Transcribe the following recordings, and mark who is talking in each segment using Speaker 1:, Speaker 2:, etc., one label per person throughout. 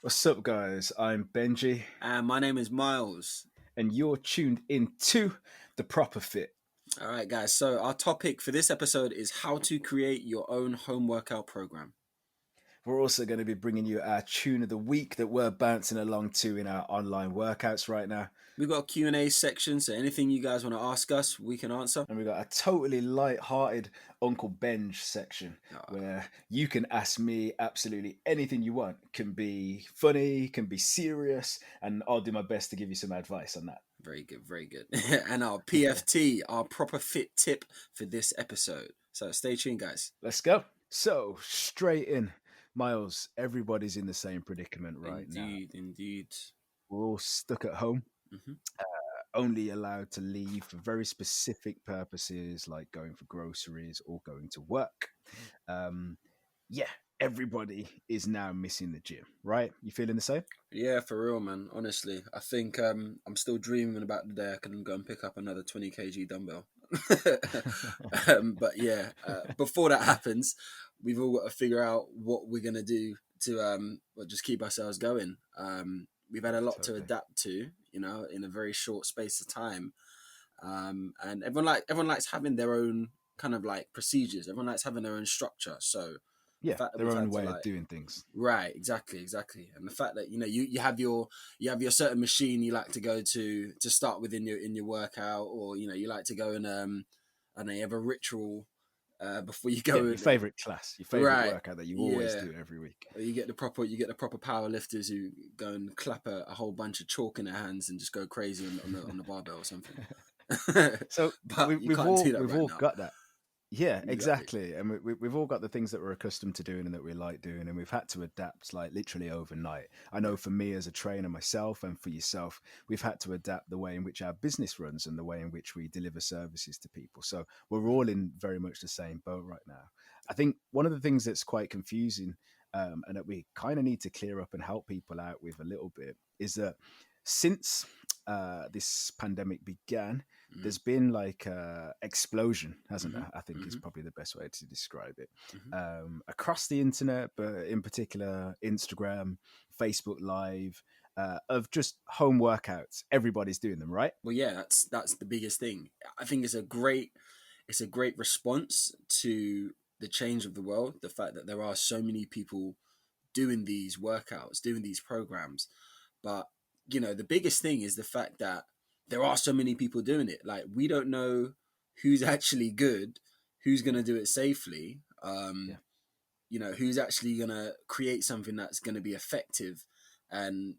Speaker 1: What's up, guys? I'm Benji,
Speaker 2: And my name is Miles.
Speaker 1: and you're tuned into The Proper Fit.
Speaker 2: All right, guys. So, our topic for this episode is how to create your own home workout program.
Speaker 1: We're also going to be bringing you our tune of the week that we're bouncing along to in our online workouts right now.
Speaker 2: We've got a Q&A section, so anything you guys want to ask us, we can answer.
Speaker 1: And we've got a totally light-hearted Uncle Benj section
Speaker 2: Uh,
Speaker 1: where you can ask me absolutely anything you want. Can be funny, can be serious, and I'll do my best to give you some advice on that.
Speaker 2: Very good, very good. And our PFT, our proper fit tip for this episode. So, stay tuned, guys.
Speaker 1: Let's go. So, straight in. Miles, everybody's in the same predicament right now.
Speaker 2: Indeed.
Speaker 1: We're all stuck at home,
Speaker 2: Mm-hmm.
Speaker 1: only allowed to leave for very specific purposes like going for groceries or going to work. Um, yeah, everybody is now missing the gym, right? You feeling the same?
Speaker 2: Yeah, for real, man. Honestly, I think I'm still dreaming about the day I can go and pick up another 20 kg dumbbell. But yeah, before that happens, we've all got to figure out what we're gonna do to just keep ourselves going. We've had a lot to
Speaker 1: Totally.
Speaker 2: adapt to, in a very short space of time. And everyone likes having their own kind of like procedures. Everyone likes having their own structure. So the
Speaker 1: Yeah,
Speaker 2: fact that
Speaker 1: their
Speaker 2: we've
Speaker 1: own
Speaker 2: had to
Speaker 1: way of
Speaker 2: like
Speaker 1: doing things.
Speaker 2: right, exactly, and the fact that you have your certain machine you like to go to start with in your workout, or you like to go and and you have a ritual before you
Speaker 1: Yeah,
Speaker 2: go
Speaker 1: your
Speaker 2: in.
Speaker 1: favorite class, your favorite
Speaker 2: Right,
Speaker 1: workout that you always
Speaker 2: yeah.
Speaker 1: do every week.
Speaker 2: You get the proper power lifters who go and clap a whole bunch of chalk in their hands and just go crazy on the barbell or something.
Speaker 1: So
Speaker 2: But you
Speaker 1: we've
Speaker 2: can't
Speaker 1: all
Speaker 2: do that
Speaker 1: we've
Speaker 2: right
Speaker 1: all
Speaker 2: now.
Speaker 1: got that. Yeah,
Speaker 2: Exactly.
Speaker 1: exactly. And we've all got the things that we're accustomed to doing and that we like doing, and we've had to adapt like literally overnight. I
Speaker 2: Yeah.
Speaker 1: know for me as a trainer myself, and for yourself, we've had to adapt the way in which our business runs and the way in which we deliver services to people. So we're all in very much the same boat right now. I think one of the things that's quite confusing, and that we kind of need to clear up and help people out with a little bit, is that since this pandemic began,
Speaker 2: Mm-hmm.
Speaker 1: there's been like a explosion, hasn't
Speaker 2: Mm-hmm.
Speaker 1: there? I think is
Speaker 2: Mm-hmm.
Speaker 1: probably the best way to describe it.
Speaker 2: Mm-hmm.
Speaker 1: Across the internet, but in particular Instagram, Facebook Live, of just home workouts. Everybody's doing them, right?
Speaker 2: Well, yeah, that's the biggest thing. I think it's a great response to the change of the world. The fact that there are so many people doing these workouts, doing these programs, but the biggest thing is the fact that there are so many people doing it. Like we don't know who's actually good, who's gonna do it safely.
Speaker 1: Yeah,
Speaker 2: Who's actually gonna create something that's gonna be effective and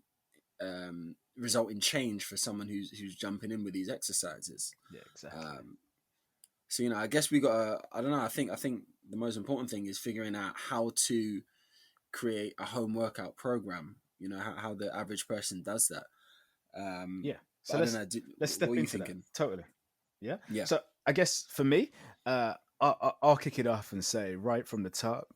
Speaker 2: result in change for someone who's jumping in with these exercises.
Speaker 1: yeah, exactly.
Speaker 2: Um, so I guess we got to. I don't know. I think the most important thing is figuring out how to create a home workout program. How the average person does that. Um,
Speaker 1: Yeah.
Speaker 2: but
Speaker 1: So
Speaker 2: I don't know.
Speaker 1: let's
Speaker 2: What
Speaker 1: step
Speaker 2: are you
Speaker 1: into that.
Speaker 2: thinking?
Speaker 1: Totally. Yeah.
Speaker 2: Yeah.
Speaker 1: So I guess for me, I'll kick it off and say right from the top,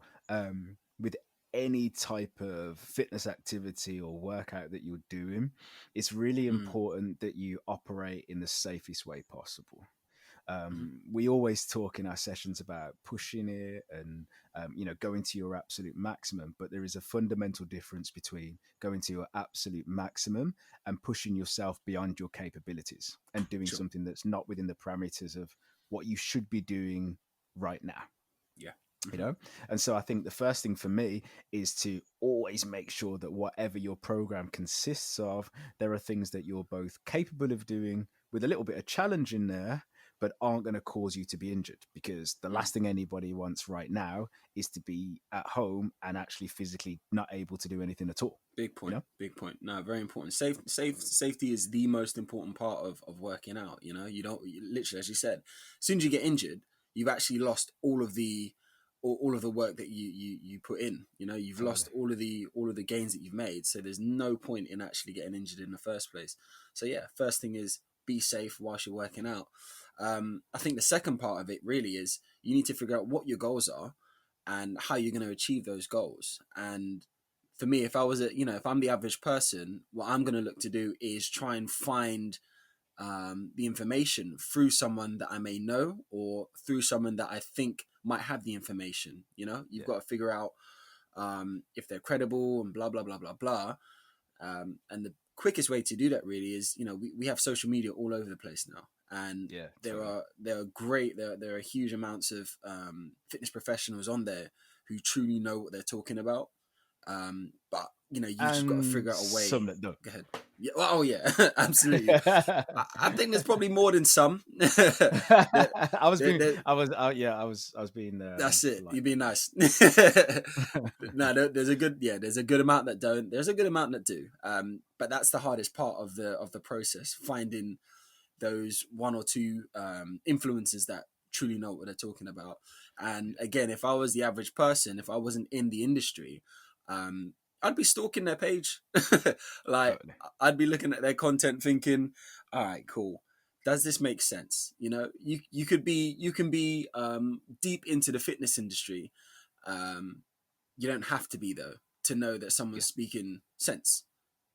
Speaker 1: with any type of fitness activity or workout that you're doing, it's really
Speaker 2: Mm,
Speaker 1: important that you operate in the safest way possible.
Speaker 2: mm-hmm.
Speaker 1: We always talk in our sessions about pushing it and going to your absolute maximum, but there is a fundamental difference between going to your absolute maximum and pushing yourself beyond your capabilities and doing
Speaker 2: Sure.
Speaker 1: something that's not within the parameters of what you should be doing right now.
Speaker 2: Yeah.
Speaker 1: you
Speaker 2: Mm-hmm.
Speaker 1: know and so I think the first thing for me is to always make sure that whatever your program consists of, there are things that you're both capable of doing with a little bit of challenge in there, but aren't going to cause you to be injured, because the
Speaker 2: Mm.
Speaker 1: last thing anybody wants right now is to be at home and actually physically not able to do anything at all
Speaker 2: Big
Speaker 1: you
Speaker 2: point.
Speaker 1: know
Speaker 2: Big point. No, very important. Safety is the most important part of working out. You don't literally, as you said, as soon as you get injured, you've actually lost all of the work that you put in. You've
Speaker 1: Totally.
Speaker 2: lost all of the gains that you've made. So there's no point in actually getting injured in the first place. So yeah, first thing is be safe whilst you're working out. I think the second part of it really is you need to figure out what your goals are and how you're going to achieve those goals. And for me, if I'm the average person, what I'm going to look to do is try and find the information through someone that I may know or through someone that I think might have the information. You've
Speaker 1: Yeah.
Speaker 2: got to figure out if they're credible and blah blah blah blah blah. And the quickest way to do that really is, we have social media all over the place now, and
Speaker 1: Yeah,
Speaker 2: there
Speaker 1: totally.
Speaker 2: are there are great there are huge amounts of fitness professionals on there who truly know what they're talking about. But you've just got to
Speaker 1: And
Speaker 2: figure out a way.
Speaker 1: some that don't.
Speaker 2: Go ahead. Yeah. Well, oh yeah, absolutely. I think there's probably more than some. There-
Speaker 1: I was
Speaker 2: there-
Speaker 1: being,
Speaker 2: there-
Speaker 1: I was being
Speaker 2: that's it.
Speaker 1: polite.
Speaker 2: You be nice. No, there's a good amount that don't. There's a good amount that do. But that's the hardest part of the process, finding those one or two influencers that truly know what they're talking about. And again, if I was the average person, if I wasn't in the industry, I'd be stalking their page. Like,
Speaker 1: Totally.
Speaker 2: I'd be looking at their content, thinking, "All right, cool. Does this make sense?" You can be deep into the fitness industry. Um, you don't have to be though to know that
Speaker 1: Yeah,
Speaker 2: someone's speaking sense.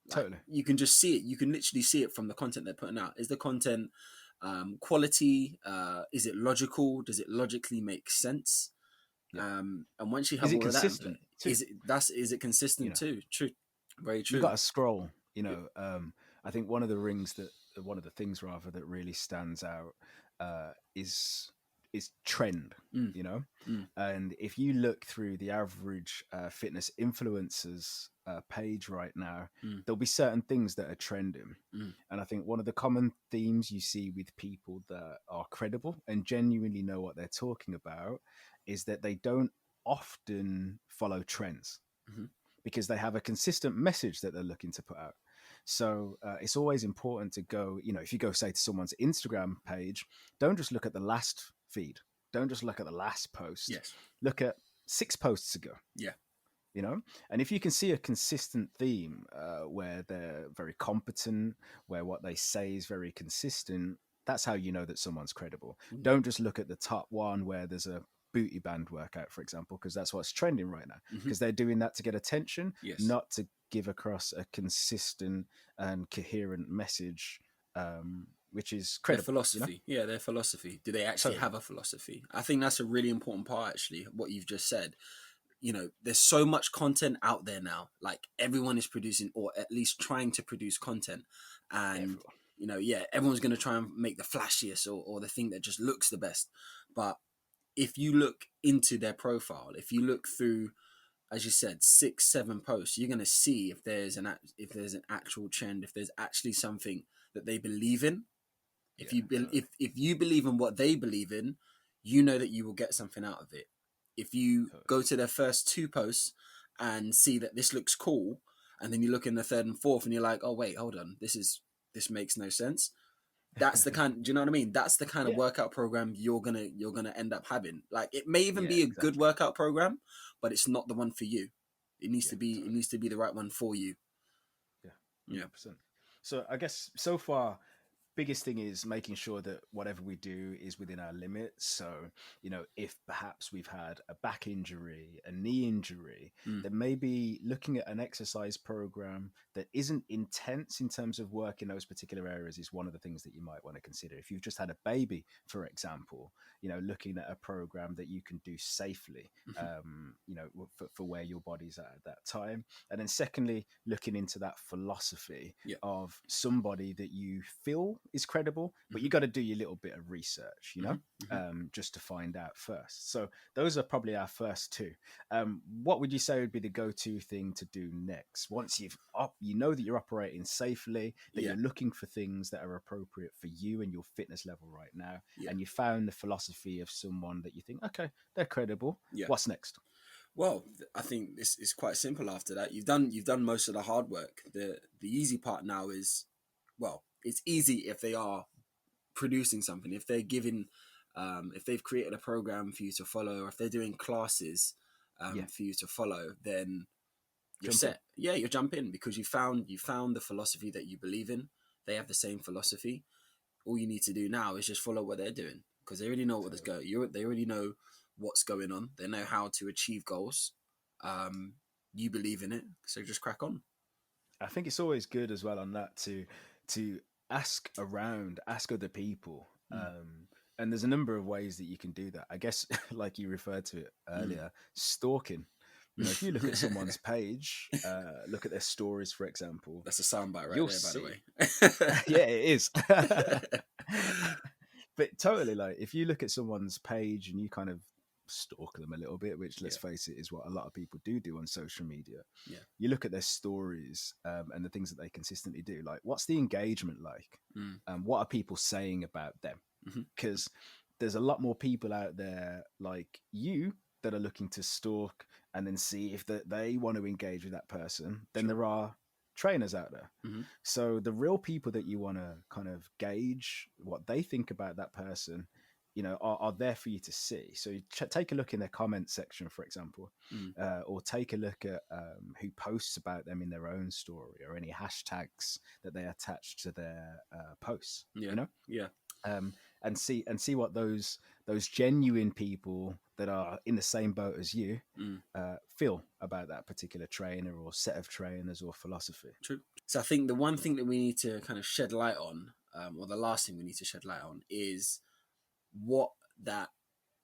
Speaker 2: Like,
Speaker 1: totally.
Speaker 2: you can just see it. You can literally see it from the content they're putting out. Is the content quality? Is it logical? Does it logically make sense?
Speaker 1: Yeah.
Speaker 2: And once you
Speaker 1: Is
Speaker 2: have
Speaker 1: it
Speaker 2: all of that in
Speaker 1: consistent
Speaker 2: play,
Speaker 1: too?
Speaker 2: is it
Speaker 1: You
Speaker 2: consistent
Speaker 1: know,
Speaker 2: too? True, very
Speaker 1: you
Speaker 2: true.
Speaker 1: got to scroll.
Speaker 2: Yep.
Speaker 1: I think one of the things rather that really stands out is trend.
Speaker 2: Mm,
Speaker 1: You know,
Speaker 2: mm,
Speaker 1: and if you look through the average fitness influencers page right now,
Speaker 2: mm,
Speaker 1: there'll be certain things that are trending.
Speaker 2: mm,
Speaker 1: And I think one of the common themes you see with people that are credible and genuinely know what they're talking about is that they don't often follow trends
Speaker 2: mm-hmm.
Speaker 1: because they have a consistent message that they're looking to put out. So it's always important to go, if you go, say, to someone's Instagram page, don't just look at the last feed. Don't just look at the last post.
Speaker 2: Yes.
Speaker 1: Look at 6 posts ago,
Speaker 2: Yeah.
Speaker 1: you know? And if you can see a consistent theme where they're very competent, where what they say is very consistent, that's how you know that someone's credible.
Speaker 2: Mm,
Speaker 1: Don't just look at the top one where there's a booty band workout, for example, because that's what's trending right now.
Speaker 2: mm-hmm.
Speaker 1: Because they're doing that to get attention,
Speaker 2: Yes.
Speaker 1: not to give across a consistent and coherent message, which is
Speaker 2: Their
Speaker 1: credible,
Speaker 2: philosophy. Yeah, their philosophy. Do they actually
Speaker 1: Totally.
Speaker 2: have a philosophy? I think that's a really important part, actually, what you've just said. There's so much content out there now. Like, everyone is producing, or at least trying to produce content. And,
Speaker 1: Everyone.
Speaker 2: yeah, everyone's going to try and make the flashiest, or the thing that just looks the best. But if you look into their profile, if you look through, as you said, 6, 7 posts, you're going to see if there's an actual trend, if there's actually something that they believe in.
Speaker 1: Yeah,
Speaker 2: If you believe in what they believe in, you know that you will get something out of it. If you
Speaker 1: totally.
Speaker 2: go to their first 2 posts and see that this looks cool, and then you look in the third and fourth and you're like, oh wait, hold on, this makes no sense. That's the kind. Do you know what I mean? That's the kind of
Speaker 1: Yeah,
Speaker 2: workout program you're gonna end up having. Like, it may even
Speaker 1: yeah,
Speaker 2: be a good
Speaker 1: exactly.
Speaker 2: workout program, but it's not the one for you. It needs
Speaker 1: Yeah,
Speaker 2: to be it
Speaker 1: totally.
Speaker 2: needs to be the right one for you.
Speaker 1: Yeah,
Speaker 2: Yeah.
Speaker 1: 100%. So I guess so far, biggest thing is making sure that whatever we do is within our limits. So, if perhaps we've had a back injury, a knee injury,
Speaker 2: Mm.
Speaker 1: then maybe looking at an exercise program that isn't intense in terms of work in those particular areas is one of the things that you might want to consider. If you've just had a baby, for example, looking at a program that you can do safely,
Speaker 2: Mm-hmm.
Speaker 1: for where your body's at that time. And then secondly, looking into that philosophy
Speaker 2: Yeah.
Speaker 1: of somebody that you feel is credible, but
Speaker 2: Mm-hmm.
Speaker 1: you got to do your little bit of research,
Speaker 2: Mm-hmm. Mm-hmm.
Speaker 1: just to find out first. So those are probably our first two. What would you say would be the go-to thing to do next once you know that you're operating safely, that
Speaker 2: Yeah.
Speaker 1: you're looking for things that are appropriate for you and your fitness level right now,
Speaker 2: Yeah.
Speaker 1: and you found the philosophy of someone that you think, okay, they're credible.
Speaker 2: Yeah.
Speaker 1: What's next?
Speaker 2: Well, I think this is quite simple after that. You've done most of the hard work. The easy part now is, well, it's easy if they are producing something, if they're giving, if they've created a program for you to follow, or if they're doing classes
Speaker 1: Yeah,
Speaker 2: for you to follow, then you're
Speaker 1: jump in.
Speaker 2: set. Yeah, you jump in because you found the philosophy that you believe in. They have the same philosophy. All you need to do now is just follow what they're doing, because they already know what
Speaker 1: So
Speaker 2: they already know what's going on. They know how to achieve goals. Um, you believe in it, so just crack on.
Speaker 1: I think it's always good as well on that to ask around, ask other people.
Speaker 2: Mm,
Speaker 1: And there's a number of ways that you can do that. I guess, like you referred to it
Speaker 2: mm,
Speaker 1: earlier, stalking. You know, if you look at someone's page, look at their stories, for example,
Speaker 2: That's a soundbite right
Speaker 1: you'll
Speaker 2: there, by the
Speaker 1: see.
Speaker 2: way.
Speaker 1: Yeah, it is. But totally, like if you look at someone's page and you kind of stalk them a little bit, which let's
Speaker 2: Yeah.
Speaker 1: face it is what a lot of people do on social media.
Speaker 2: Yeah.
Speaker 1: You look at their stories and the things that they consistently do. Like, what's the engagement like?
Speaker 2: Mm.
Speaker 1: What are people saying about them?
Speaker 2: Mm-hmm.
Speaker 1: Because there's a lot more people out there like you that are looking to stalk and then see if they want to engage with that person than
Speaker 2: Sure.
Speaker 1: there are trainers out there.
Speaker 2: Mm-hmm.
Speaker 1: So the real people that you want to kind of gauge what they think about that person, you know, are there for you to see. So you take a look in their comment section, for example,
Speaker 2: Mm.
Speaker 1: or take a look at who posts about them in their own story or any hashtags that they attach to their posts.
Speaker 2: Yeah.
Speaker 1: You know,
Speaker 2: Yeah.
Speaker 1: and see what those genuine people that are in the same boat as you
Speaker 2: Mm.
Speaker 1: feel about that particular trainer or set of trainers or philosophy.
Speaker 2: True. So I think the one thing that we need to kind of shed light on, or the last thing we need to shed light on, is what that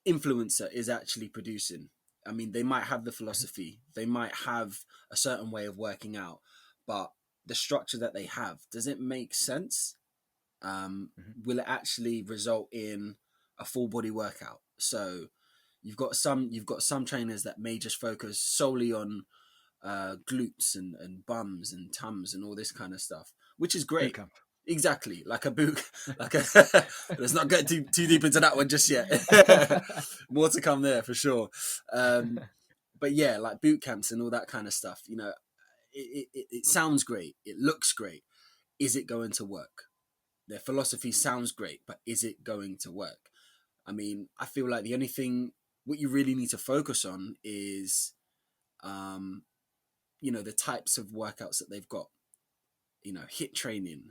Speaker 2: influencer is actually producing. I mean, they might have the philosophy, they might have a certain way of working out, but the structure that they have, does it make sense? Will it actually result in a full body workout? So you've got some trainers that may just focus solely on glutes and bums and tums and all this kind of stuff, which is
Speaker 1: Boot
Speaker 2: great.
Speaker 1: camp.
Speaker 2: Exactly, like a boot, like a. Let's not get too deep into that one just yet. More to come there for sure. But yeah, like boot camps and all that kind of stuff. You know, it sounds great. It looks great. Is it going to work? Their philosophy sounds great, but is it going to work? I mean, I feel like the only thing what you really need to focus on is, you know, the types of workouts that they've got. You know, HIIT training,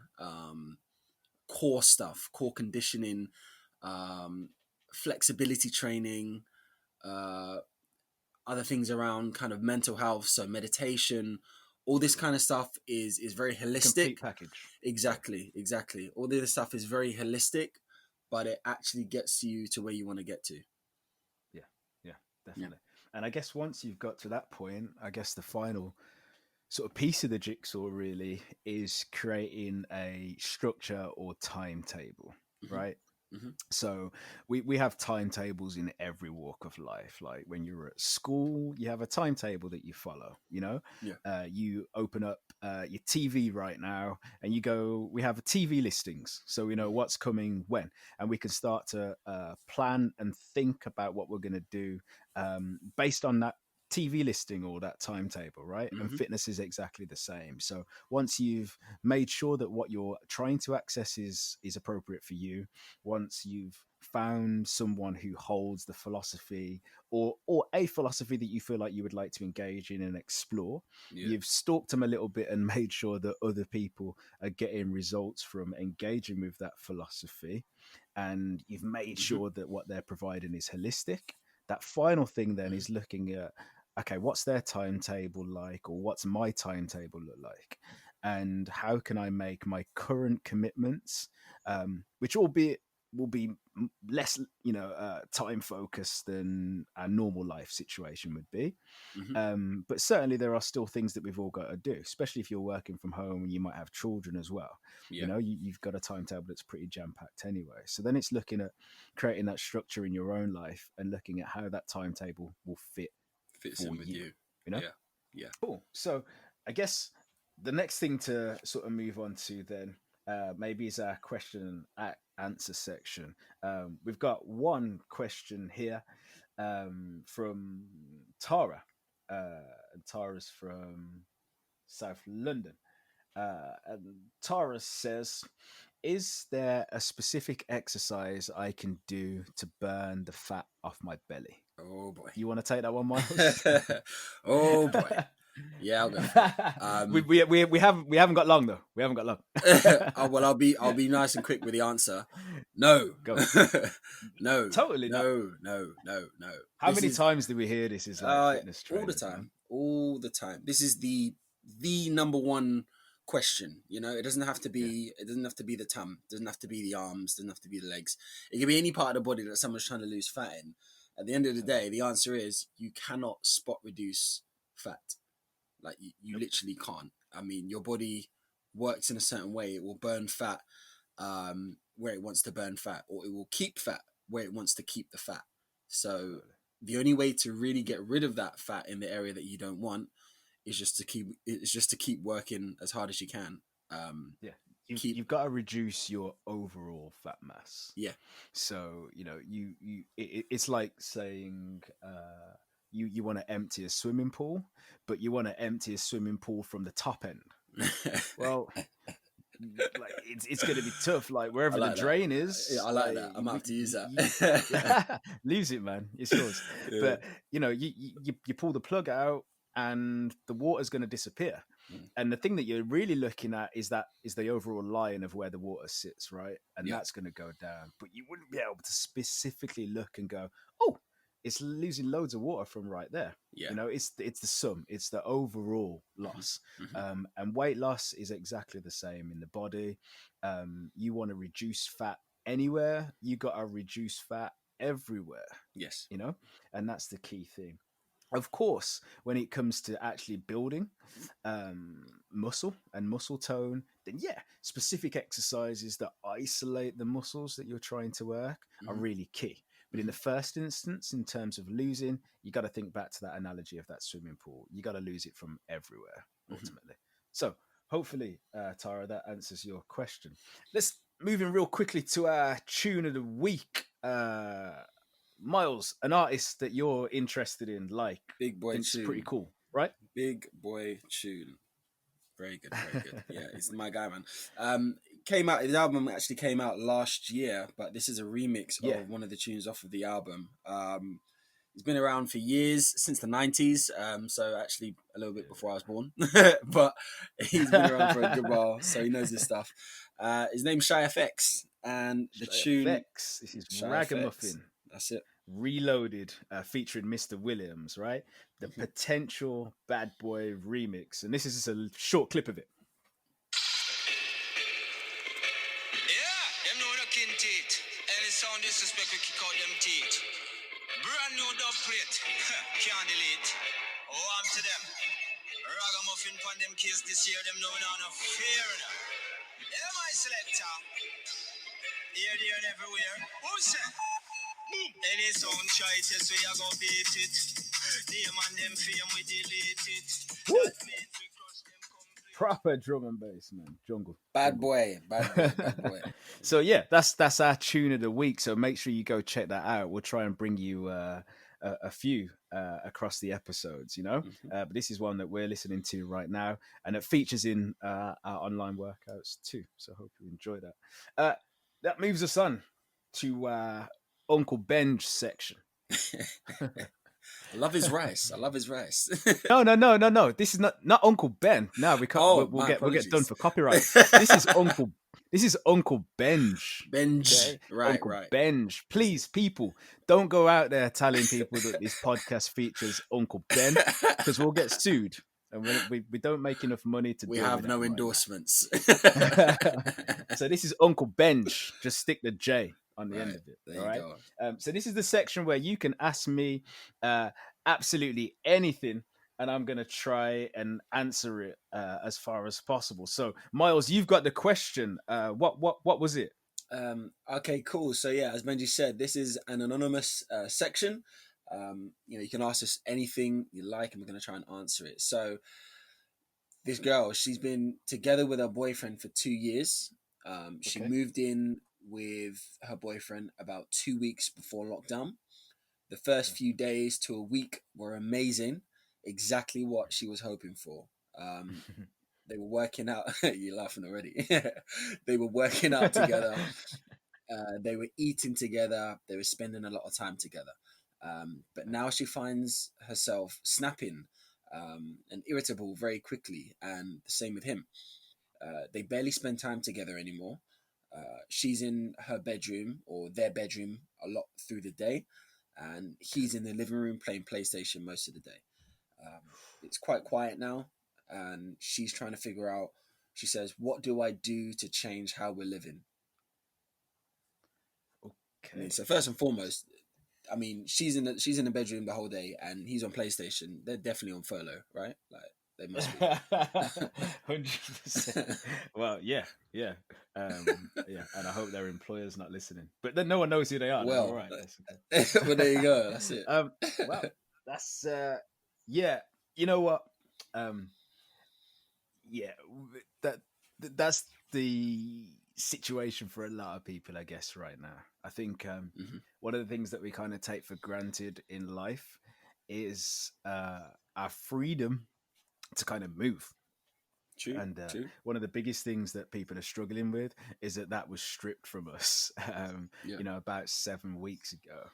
Speaker 2: core stuff, core conditioning, flexibility training, uh, other things around kind of mental health, so meditation, all this kind of stuff is very holistic.
Speaker 1: Complete package.
Speaker 2: Exactly. All the other stuff is very holistic, but it actually gets you to where you want to get to.
Speaker 1: Yeah, definitely. And I guess once you've got to that point, I guess the final sort of piece of the jigsaw really is creating a structure or timetable,
Speaker 2: Mm-hmm.
Speaker 1: right?
Speaker 2: Mm-hmm.
Speaker 1: So we have timetables in every walk of life. Like when you're at school, you have a timetable that you follow. You know,
Speaker 2: Yeah.
Speaker 1: you open up your TV right now, and you go. We have TV listings, so we know what's coming when, and we can start to plan and think about what we're going to do based on that TV listing or that timetable, right? And
Speaker 2: Mm-hmm.
Speaker 1: fitness is exactly the same. So once you've made sure that what you're trying to access is appropriate for you, once you've found someone who holds the philosophy or a philosophy that you feel like you would like to engage in and explore,
Speaker 2: Yeah.
Speaker 1: you've stalked them a little bit and made sure that other people are getting results from engaging with that philosophy, and you've made
Speaker 2: Mm-hmm.
Speaker 1: sure that what they're providing is holistic. That final thing then is looking at, okay, what's their timetable like, or what's my timetable look like, and how can I make my current commitments, which albeit will be less, time focused than a normal life situation would be.
Speaker 2: Mm-hmm.
Speaker 1: But certainly there are still things that we've all got to do, especially if you're working from home and you might have children as well.
Speaker 2: Yeah.
Speaker 1: You know, you've got a timetable that's pretty jam packed anyway. So then it's looking at creating that structure in your own life and looking at how that timetable will fit
Speaker 2: Fits
Speaker 1: for
Speaker 2: in with
Speaker 1: you.
Speaker 2: you.
Speaker 1: You know,
Speaker 2: Yeah. Yeah.
Speaker 1: cool. So I guess the next thing to sort of move on to then maybe is our question and answer section. We've got one question here from Tara. And Tara's from South London. And Tara says, is there a specific exercise I can do to burn the fat off my belly?
Speaker 2: Oh boy.
Speaker 1: You want to take that one, Miles?
Speaker 2: Oh boy. Yeah, I'll go for it.
Speaker 1: We haven't got long though. We haven't got long.
Speaker 2: Oh, well, I'll be nice and quick with the answer. No,
Speaker 1: Go.
Speaker 2: no,
Speaker 1: Totally not.
Speaker 2: no.
Speaker 1: How many times do we hear this is like fitness trainers?
Speaker 2: All the time. This is the number one question. You know, it doesn't have to be. It doesn't have to be the tum. It doesn't have to be the arms. It doesn't have to be the legs. It can be any part of the body that someone's trying to lose fat in. At the end of the day, the answer is you cannot spot reduce fat. Like you literally can't. I mean, your body works in a certain way. It will burn fat where it wants to burn fat, or it will keep fat where it wants to keep the fat. So
Speaker 1: Totally.
Speaker 2: the only way to really get rid of that fat in the area that you don't want is just to keep working as hard as you can.
Speaker 1: Yeah.
Speaker 2: Keep
Speaker 1: You've got to reduce your overall fat mass.
Speaker 2: Yeah.
Speaker 1: So, it's like saying you want to empty a swimming pool, but you want to empty a swimming pool from the top end. Well, like it's going to be tough. Like
Speaker 2: I
Speaker 1: wherever the
Speaker 2: like that.
Speaker 1: drain is,
Speaker 2: I like
Speaker 1: like
Speaker 2: that. I'm gonna have to use
Speaker 1: yeah,
Speaker 2: that.
Speaker 1: leaves it, man. It's yours.
Speaker 2: Yeah.
Speaker 1: But you pull the plug out, and the water's going to disappear.
Speaker 2: Mm.
Speaker 1: And the thing that you're really looking at is the overall line of where the water sits, right? And
Speaker 2: Yeah.
Speaker 1: that's going to go down. But you wouldn't be able to specifically look and go, oh, it's losing loads of water from right there.
Speaker 2: Yeah.
Speaker 1: It's the sum, it's the overall loss.
Speaker 2: Mm-hmm.
Speaker 1: And weight loss is exactly the same in the body. You want to reduce fat anywhere, you got to reduce fat everywhere.
Speaker 2: Yes.
Speaker 1: And that's the key thing. Of course, when it comes to actually building muscle and muscle tone, then yeah, specific exercises that isolate the muscles that you're trying to work are
Speaker 2: Mm-hmm.
Speaker 1: really key. But in the first instance, in terms of losing, you got to think back to that analogy of that swimming pool. You got to lose it from everywhere, ultimately. So hopefully, Tara, that answers your question. Let's move in real quickly to our tune of the week. Myles, an artist that you're interested in,
Speaker 2: Big boy
Speaker 1: thinks
Speaker 2: tune.
Speaker 1: pretty cool, right?
Speaker 2: Big boy tune. Very good, very good. Yeah, he's my guy, man. His album actually came out last year, but this is a remix
Speaker 1: Yeah.
Speaker 2: of one of the tunes off of the album. He's been around for years, since the 90s, so actually a little bit before I was born, but he's been around for a good while, so he knows his stuff. His name's ShyFx, and the tune...
Speaker 1: ShyFx. This is
Speaker 2: ShyFx.
Speaker 1: Ragamuffin.
Speaker 2: That's it.
Speaker 1: Reloaded, featuring Mr. Williams, right? The potential bad boy remix. And this is just a short clip of it.
Speaker 3: Yeah, them know the kin teeth. Any sound disrespect, we kick out them teeth. Brand new dub plate. Can't delete. Oh, I'm to them. Ragamuffin pon them case this year, them know now no fear. Yeah, my selector. Here, there, and everywhere. Who's that? Any sound try test, we are gonna beat it. Name and them fame, we delete it. That means we crush them complete.
Speaker 1: Proper drum and bass, man. Jungle.
Speaker 2: Bad boy.
Speaker 1: So yeah, that's our tune of the week. So make sure you go check that out. We'll try and bring you a few across the episodes, but this is one that we're listening to right now, and it features in our online workouts too. So hope you enjoy that. That moves us on to Uncle Benj section.
Speaker 2: I love his rice.
Speaker 1: No. This is not Uncle Ben. No, we can't.
Speaker 2: Oh,
Speaker 1: we'll
Speaker 2: my
Speaker 1: get done
Speaker 2: apologies.
Speaker 1: for copyright. This is Uncle Benj.
Speaker 2: Benj.
Speaker 1: Okay?
Speaker 2: Right.
Speaker 1: Uncle Benj. Please, people, don't go out there telling people that this podcast features Uncle Ben, because we'll get sued, and we don't make enough money to.
Speaker 2: We
Speaker 1: deal
Speaker 2: have
Speaker 1: with
Speaker 2: no
Speaker 1: that
Speaker 2: endorsements.
Speaker 1: So this is Uncle Benj. Just stick the J on the end of it.
Speaker 2: There
Speaker 1: all
Speaker 2: you
Speaker 1: right.
Speaker 2: go.
Speaker 1: So this is the section where you can ask me absolutely anything, and I'm gonna try and answer it as far as possible. So Myles, you've got the question. What was it?
Speaker 2: Okay, cool. So yeah, as Benji said, this is an anonymous section. You can ask us anything you like, and we're going to try and answer it. So this girl, she's been together with her boyfriend for 2 years. She moved in with her boyfriend about 2 weeks before lockdown. The first few days to a week were amazing, exactly what she was hoping for. They were working out. You're laughing already. They were working out together. They were eating together. They were spending a lot of time together. But now she finds herself snapping and irritable very quickly. And the same with him. They barely spend time together anymore. She's in her bedroom or their bedroom a lot through the day. And he's in the living room playing PlayStation most of the day. It's quite quiet now. And she's trying to figure out, she says, what do I do to change how we're living?
Speaker 1: Okay.
Speaker 2: I mean, so first and foremost, I mean, she's in the bedroom the whole day, and he's on PlayStation. They're definitely on furlough, right? Like they must be.
Speaker 1: 100%. Well, yeah, yeah, yeah. And I hope their employer's not listening. But then no one knows who they are. They're all
Speaker 2: Well,
Speaker 1: right.
Speaker 2: well, there you go. That's it.
Speaker 1: Well, that's yeah. You know what? Um, yeah, that that's the situation for a lot of people, I guess, right now. I think
Speaker 2: Hmm.
Speaker 1: one of the things that we kind of take for granted in life is our freedom to kind of move.
Speaker 2: True,
Speaker 1: And
Speaker 2: true.
Speaker 1: one of the biggest things that people are struggling with is that was stripped from us,
Speaker 2: Yeah.
Speaker 1: about 7 weeks ago,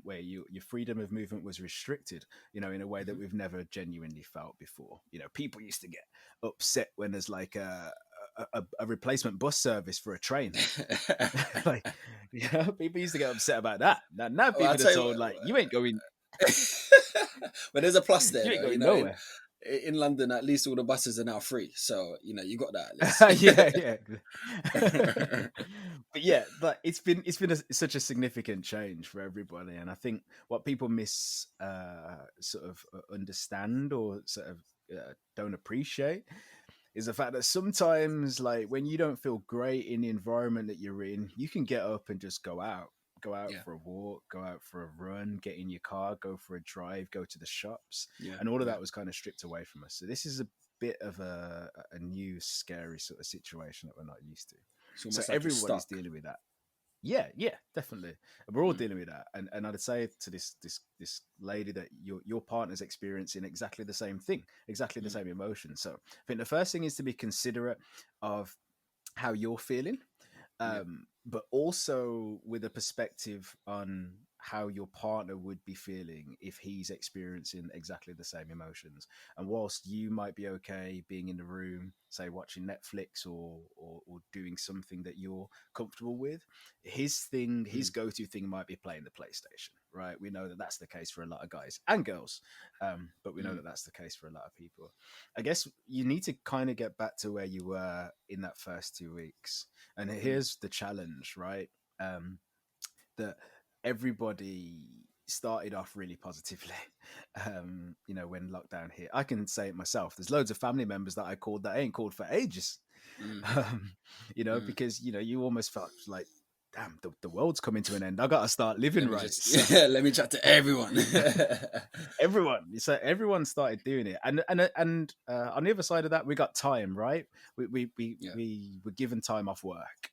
Speaker 1: where your freedom of movement was restricted, in a way that
Speaker 2: Hmm.
Speaker 1: we've never genuinely felt before. People used to get upset when there's like a replacement bus service for a train. Like, people used to get upset about that. Now
Speaker 2: Well, I'll
Speaker 1: people are
Speaker 2: tell you
Speaker 1: told like you ain't going,
Speaker 2: but there's a plus there,
Speaker 1: you ain't
Speaker 2: though.
Speaker 1: going nowhere.
Speaker 2: In London, at least all the buses are now free, so you got that
Speaker 1: Yeah,
Speaker 2: at
Speaker 1: yeah. But yeah, but it's been such a significant change for everybody, and I think what people sort of understand or sort of don't appreciate is the fact that sometimes, like when you don't feel great in the environment that you're in, you can get up and just go out
Speaker 2: yeah,
Speaker 1: for a walk, go out for a run, get in your car, go for a drive, go to the shops,
Speaker 2: yeah,
Speaker 1: and all of
Speaker 2: yeah.
Speaker 1: that was kind of stripped away from us. So this is a bit of a new scary sort of situation that we're not used to.
Speaker 2: It's
Speaker 1: So
Speaker 2: almost like you're
Speaker 1: everybody's
Speaker 2: stuck.
Speaker 1: dealing with that. Yeah, yeah, definitely. We're all
Speaker 2: Mm,
Speaker 1: dealing with that, and I'd say to this lady that your partner's experiencing exactly the same thing, exactly the
Speaker 2: mm,
Speaker 1: same emotion. So I think the first thing is to be considerate of how you're feeling,
Speaker 2: yeah.
Speaker 1: but also with a perspective on how your partner would be feeling if he's experiencing exactly the same emotions. And whilst you might be okay being in the room, say watching Netflix or doing something that you're comfortable with, his
Speaker 2: Mm,
Speaker 1: go-to thing might be playing the PlayStation, right? We know that that's the case for a lot of guys and girls, but we know
Speaker 2: mm,
Speaker 1: that that's the case for a lot of people. I guess you need to kind of get back to where you were in that first 2 weeks. And
Speaker 2: mm,
Speaker 1: here's the challenge, right? That everybody started off really positively. When lockdown hit, I can say it myself. There's loads of family members that I called that I ain't called for ages.
Speaker 2: mm,
Speaker 1: Um,
Speaker 2: mm.
Speaker 1: because you almost felt like, damn, the world's coming to an end. I got to start living
Speaker 2: Let me
Speaker 1: right.
Speaker 2: just
Speaker 1: So
Speaker 2: let me chat to everyone.
Speaker 1: everyone started doing it, and on the other side of that, we got time, right?
Speaker 2: Yeah.
Speaker 1: We were given time off work,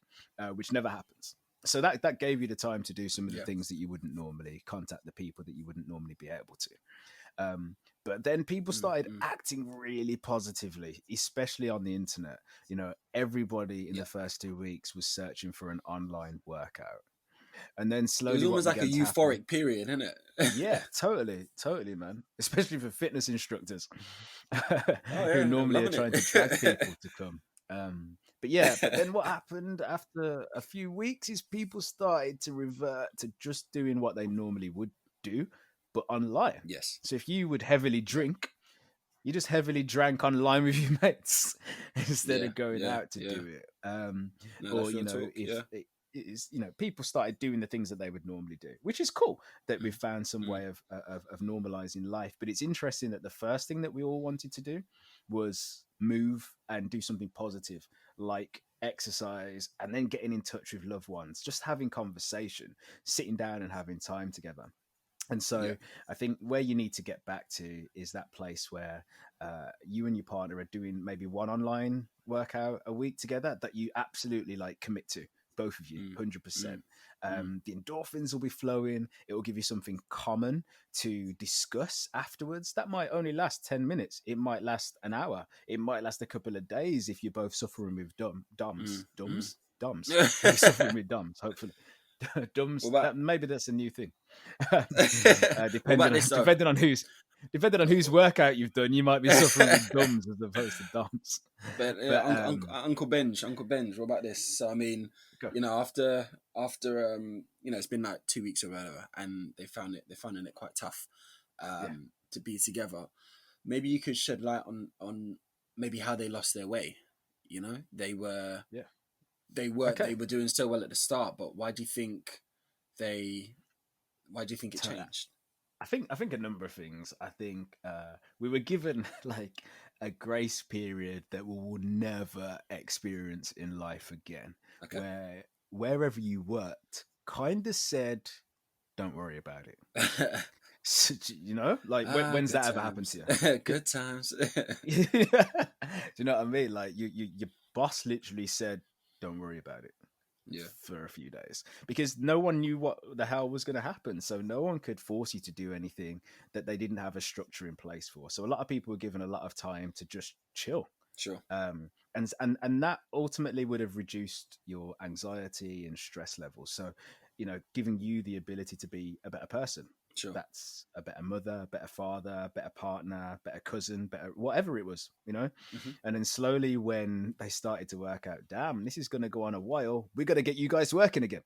Speaker 1: which never happens. So that gave you the time to do some of the
Speaker 2: Yeah.
Speaker 1: things that you wouldn't normally, contact the people that you wouldn't normally be able to. But then people
Speaker 2: Mm,
Speaker 1: started
Speaker 2: mm.
Speaker 1: acting really positively, especially on the internet. Everybody in
Speaker 2: Yeah.
Speaker 1: the first 2 weeks was searching for an online workout, and then
Speaker 2: It was
Speaker 1: slowly what
Speaker 2: almost like a
Speaker 1: began to happen.
Speaker 2: euphoric period, isn't it?
Speaker 1: Yeah, totally, man. Especially for fitness instructors
Speaker 2: Oh
Speaker 1: who
Speaker 2: yeah, I'm
Speaker 1: normally are
Speaker 2: loving
Speaker 1: trying to drag
Speaker 2: it.
Speaker 1: people to come. But then what happened after a few weeks is people started to revert to just doing what they normally would do, but online.
Speaker 2: Yes.
Speaker 1: So if you would heavily
Speaker 2: Yeah.
Speaker 1: drink, you just heavily drank online with your mates instead
Speaker 2: Yeah.
Speaker 1: of going
Speaker 2: Yeah.
Speaker 1: out to
Speaker 2: Yeah.
Speaker 1: do it.
Speaker 2: No,
Speaker 1: Or
Speaker 2: that's real talk.
Speaker 1: if
Speaker 2: Yeah.
Speaker 1: it is, people started doing the things that they would normally do, which is cool that we
Speaker 2: Mm,
Speaker 1: found some
Speaker 2: mm,
Speaker 1: way of normalizing life. But it's interesting that the first thing that we all wanted to do was move and do something positive, like exercise, and then getting in touch with loved ones, just having conversation, sitting down and having time together. And
Speaker 2: yeah.
Speaker 1: so I think where you need to get back to is that place where you and your partner are doing maybe one online workout a week together that you absolutely like commit to, both of you,
Speaker 2: Mm,
Speaker 1: 100%.
Speaker 2: mm, mm,
Speaker 1: The endorphins will be flowing. It will give you something common to discuss afterwards. That might only last 10 minutes. It might last an hour. It might last a couple of days if you're both suffering with
Speaker 2: mm,
Speaker 1: DOMs.
Speaker 2: mm.
Speaker 1: DOMs. If you're suffering with DOMs, hopefully.
Speaker 2: What
Speaker 1: DOMs,
Speaker 2: about
Speaker 1: that maybe that's a new thing.
Speaker 2: what about
Speaker 1: depending on
Speaker 2: this though?
Speaker 1: depending on whose workout you've done, you might be suffering with DOMs as opposed to DOMs.
Speaker 2: But
Speaker 1: But
Speaker 2: Uncle Benj, what about this? So I mean,
Speaker 1: go.
Speaker 2: after it's been like 2 weeks or whatever, and they're finding it quite tough
Speaker 1: Yeah,
Speaker 2: to be together. Maybe you could shed light on maybe how they lost their way. They were
Speaker 1: yeah.
Speaker 2: they were
Speaker 1: Okay.
Speaker 2: they were doing so well at the start, but why do you think they Why do you think it changed?
Speaker 1: I think a number of things. I think we were given like a grace period that we will never experience in life again,
Speaker 2: Okay.
Speaker 1: where wherever you worked kind of said, "Don't worry about it." So, you know, like when's
Speaker 2: good
Speaker 1: that ever happened to
Speaker 2: times.
Speaker 1: you?
Speaker 2: Good times.
Speaker 1: Do you know what I mean? Like your boss literally said, "Don't worry about it."
Speaker 2: Yeah.
Speaker 1: For a few days, because no one knew what the hell was going to happen, so no one could force you to do anything that they didn't have a structure in place for. So a lot of people were given a lot of time to just chill,
Speaker 2: Sure.
Speaker 1: and that ultimately would have reduced your anxiety and stress levels. So, you know, giving you the ability to be a better person.
Speaker 2: Sure.
Speaker 1: That's a better mother, better father, better partner, better cousin, better whatever it was, you know.
Speaker 2: Mm-hmm.
Speaker 1: And then slowly, when they started to work out, damn, this is going to go on a while. We got to get you guys working again.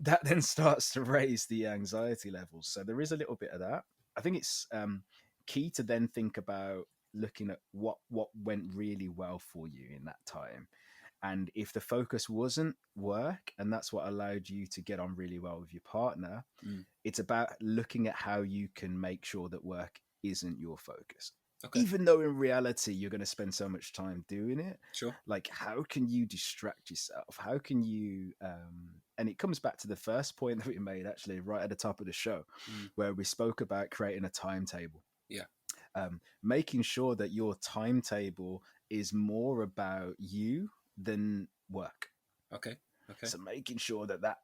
Speaker 1: That then starts to raise the anxiety levels. So there is a little bit of that. I think it's key to then think about looking at what went really well for you in that time. And if the focus wasn't work, and that's what allowed you to get on really well with your partner, it's about looking at how you can make sure that work isn't your focus.
Speaker 2: Okay.
Speaker 1: Even though in reality you're going to spend so much time doing it.
Speaker 2: Sure.
Speaker 1: Like, how can you distract yourself? How can you and it comes back to the first point that we made actually right at the top of the show, where we spoke about creating a timetable.
Speaker 2: Yeah.
Speaker 1: Making sure that your timetable is more about you than work.
Speaker 2: Okay.
Speaker 1: So making sure that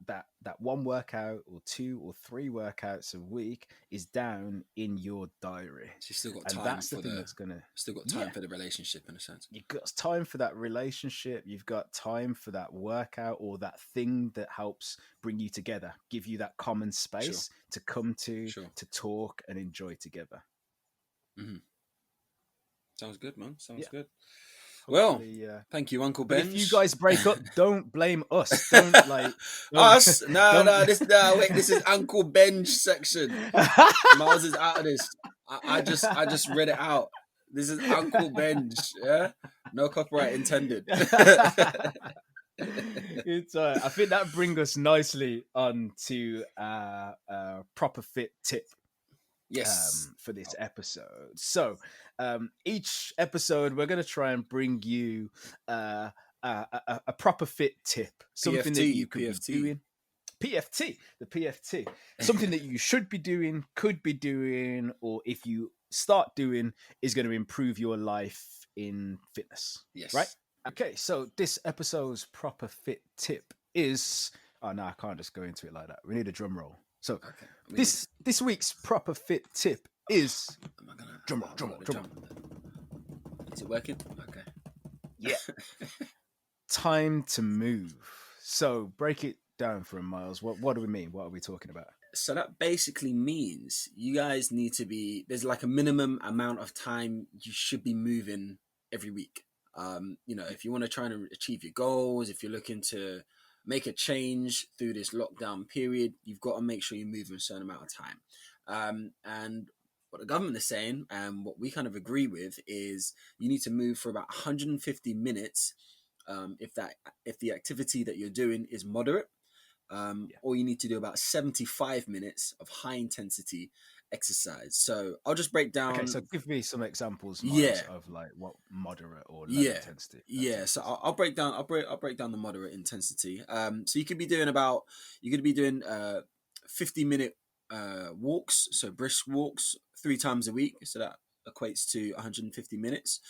Speaker 1: one workout or 2 or 3 workouts a week is down in your diary.
Speaker 2: So you've still got
Speaker 1: and
Speaker 2: time
Speaker 1: that's the
Speaker 2: for
Speaker 1: thing
Speaker 2: the
Speaker 1: that's gonna
Speaker 2: still got time for the relationship in a sense.
Speaker 1: You've got time for that relationship. You've got time for that workout or that thing that helps bring you together, give you that common space to come to talk and enjoy together.
Speaker 2: Mm-hmm. Sounds good, man. Sounds good.
Speaker 1: Hopefully,
Speaker 2: well, thank you, Uncle
Speaker 1: but
Speaker 2: Benj.
Speaker 1: if you guys break up, don't blame us. Don't like
Speaker 2: us. No. This is Uncle Benj section. Miles is out of this. I just read it out. This is Uncle Benj. Yeah, no copyright intended.
Speaker 1: It's I think that brings us nicely on to proper fit tip.
Speaker 2: Yes.
Speaker 1: For this episode. So each episode we're going to try and bring you a proper fit tip, something that you could be doing. PFT, the PFT, something that you should be doing, could be doing, or if you start doing, is going to improve your life in fitness.
Speaker 2: Yes.
Speaker 1: Right? Okay, so this episode's proper fit tip is... Oh, no, I can't just go into it like that. We need a drum roll. So this week's proper fit tip is... Drum roll.
Speaker 2: Is it working? Okay.
Speaker 1: Yeah. Time to move. So break it down for him, Miles. What do we mean? What are we talking about?
Speaker 2: So that basically means you guys need to be... There's like a minimum amount of time you should be moving every week. If you want to try and achieve your goals, if you're looking to make a change through this lockdown period, you've got to make sure you're moving a certain amount of time. And what the government is saying, and what we kind of agree with, is you need to move for about 150 minutes if the activity that you're doing is moderate, or you need to do about 75 minutes of high intensity exercise. So I'll just break down.
Speaker 1: Okay, so give me some examples, Miles, of like what moderate or low intensity.
Speaker 2: So I'll break down. I'll break down the moderate intensity. So you could be doing 50-minute walks, so brisk walks 3 times a week. So that equates to 150 minutes.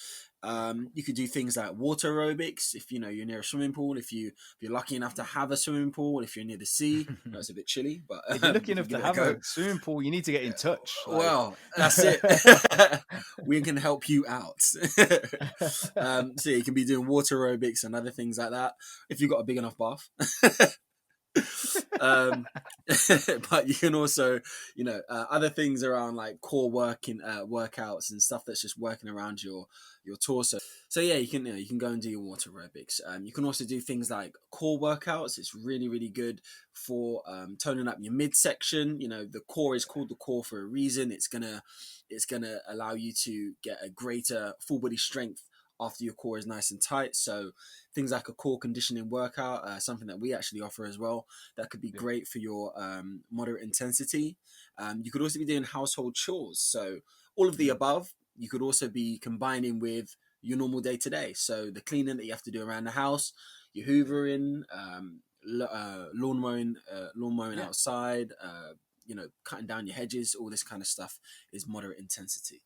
Speaker 2: You could do things like water aerobics if you're near a swimming pool. If you're lucky enough to have a swimming pool. If you're near the sea, it's a bit chilly. But
Speaker 1: if you're lucky enough to have a swimming pool, you need to get in touch.
Speaker 2: Well, that's it. We can help you out. So you can be doing water aerobics and other things like that if you've got a big enough bath. But you can also, other things around like core workouts and stuff that's just working around your torso. So yeah, you can go and do your water aerobics. You can also do things like core workouts. It's really, really good for toning up your midsection. The core is called the core for a reason. It's gonna allow you to get a greater full body strength after your core is nice and tight. So things like a core conditioning workout, something that we actually offer as well, that could be great for your moderate intensity. You could also be doing household chores. So all of the above, you could also be combining with your normal day to day. So the cleaning that you have to do around the house, your hoovering, lawn mowing outside, cutting down your hedges, all this kind of stuff is moderate intensity.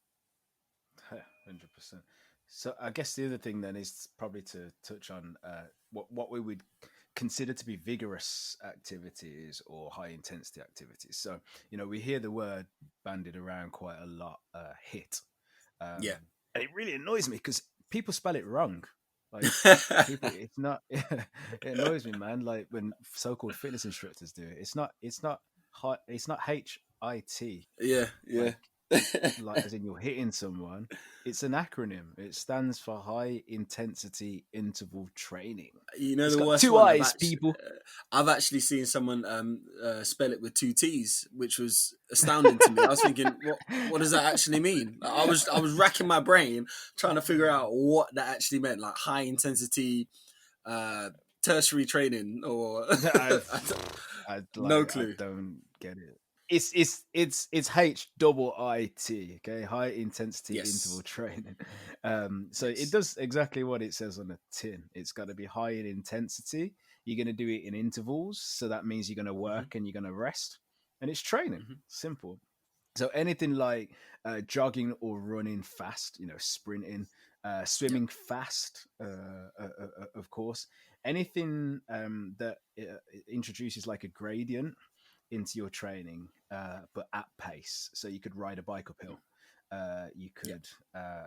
Speaker 1: 100%. So I guess the other thing then is probably to touch on what we would consider to be vigorous activities or high intensity activities. So, we hear the word bandied around quite a lot, hit.
Speaker 2: Yeah.
Speaker 1: And it really annoys me because people spell it wrong. Like people, it's not. It annoys me, man. Like when so-called fitness instructors do it, it's not HIT.
Speaker 2: Yeah.
Speaker 1: Like as in you're hitting someone. It's an acronym. It stands for high intensity interval training.
Speaker 2: You know,
Speaker 1: It's
Speaker 2: the
Speaker 1: got
Speaker 2: worst
Speaker 1: two
Speaker 2: one,
Speaker 1: eyes, people.
Speaker 2: I've actually seen someone spell it with two T's, which was astounding to me. I was thinking, what does that actually mean? Like, I was racking my brain trying to figure out what that actually meant, like high intensity tertiary training, or no clue.
Speaker 1: I don't get it. It's HIIT, okay, high intensity interval training. So it does exactly what it says on the tin. It's got to be high in intensity. You're going to do it in intervals, so that means you're going to work and you're going to rest, and it's training. Simple. So anything like jogging or running fast, sprinting, swimming fast, of course. Anything that introduces like a gradient into your training, but at pace. So you could ride a bike uphill. You could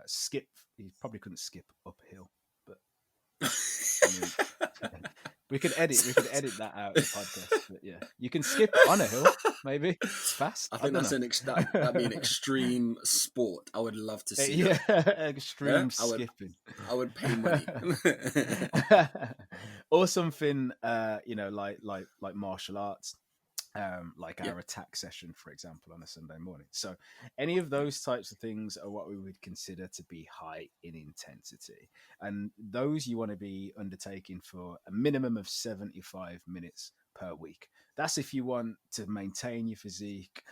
Speaker 1: skip. You probably couldn't skip uphill, but I mean, we could edit that out of the podcast. But yeah, you can skip on a hill. Maybe it's fast.
Speaker 2: I think
Speaker 1: that'd
Speaker 2: be an extreme sport. I would love to see.
Speaker 1: Yeah, extreme skipping.
Speaker 2: I would pay money.
Speaker 1: Or something, like martial arts. Like our attack session, for example, on a Sunday morning. So any of those types of things are what we would consider to be high in intensity. And those you want to be undertaking for a minimum of 75 minutes per week. That's if you want to maintain your physique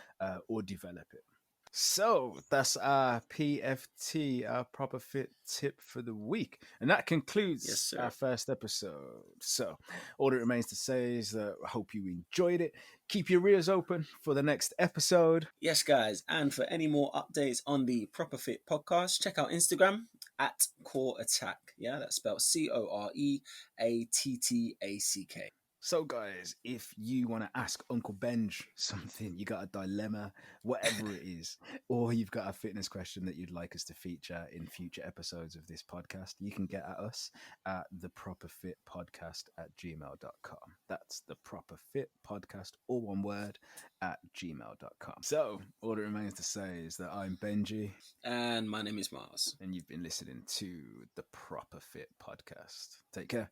Speaker 1: or develop it. So that's our PFT, our proper fit tip for the week. And that concludes our first episode. So all that remains to say is that I hope you enjoyed it. Keep your ears open for the next episode.
Speaker 2: Yes, guys. And for any more updates on the Proper Fit podcast, check out Instagram at Core Attack. Yeah, that's spelled COREATTACK.
Speaker 1: So, guys, if you want to ask Uncle Benj something, you got a dilemma, whatever it is, or you've got a fitness question that you'd like us to feature in future episodes of this podcast, you can get at us at theproperfitpodcast@gmail.com. That's theproperfitpodcast, all one word, @gmail.com. So, all that remains to say is that I'm Benji.
Speaker 2: And my name is Myles.
Speaker 1: And you've been listening to the Proper Fit Podcast. Take care.